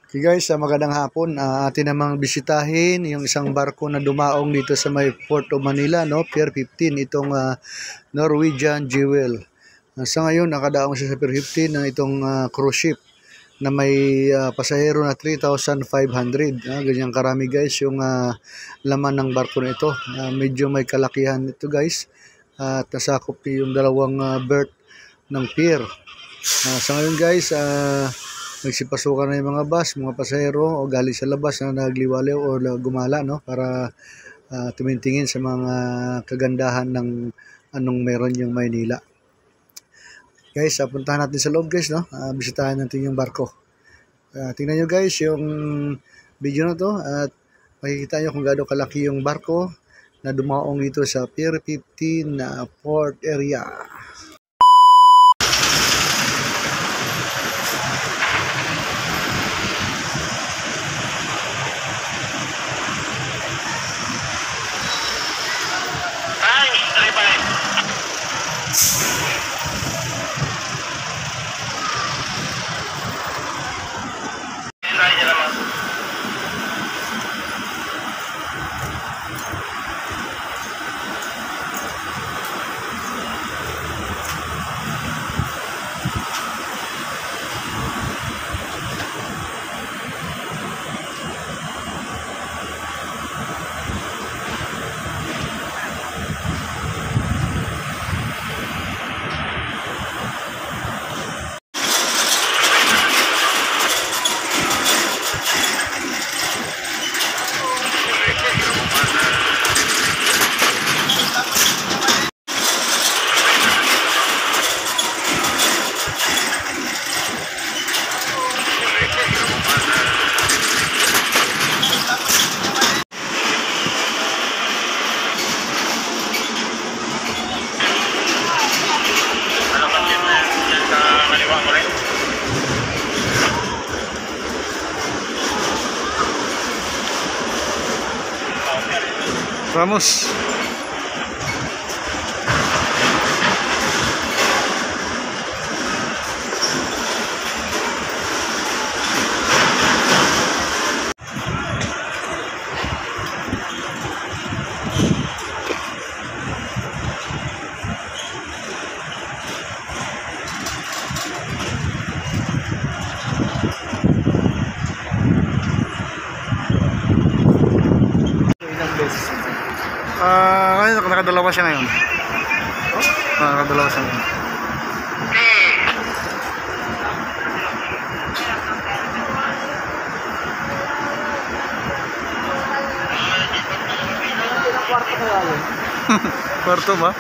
Okay guys, magandang hapon. Atin namang bisitahin yung isang barko na dumaong dito sa may Port of Manila, no? Pier 15, itong Norwegian Jewel. Sa ngayon, nakadaong siya sa Pier 15 ng itong cruise ship na may pasahero na 3,500. Ganyan karami guys yung laman ng barko na ito. Medyo may kalakihan ito guys. At nasakop yung dalawang berth ng pier. Sa ngayon guys, nagsipasukan na yung mga bus, mga pasahero o galing sa labas na nagliwaliw o gumala, no, para tumitingin sa mga kagandahan ng anong meron yung Maynila. Guys, puntahan natin sa loob guys, no. Bisitahin natin yung barko. Tingnan nyo guys yung video na to at makikita nyo kung gaano kalaki yung barko na dumaong dito sa Pier 15 na port area. Vamos. Nakadalawa siya ngayon. Nakadalawa siya ngayon. Kwarto ba?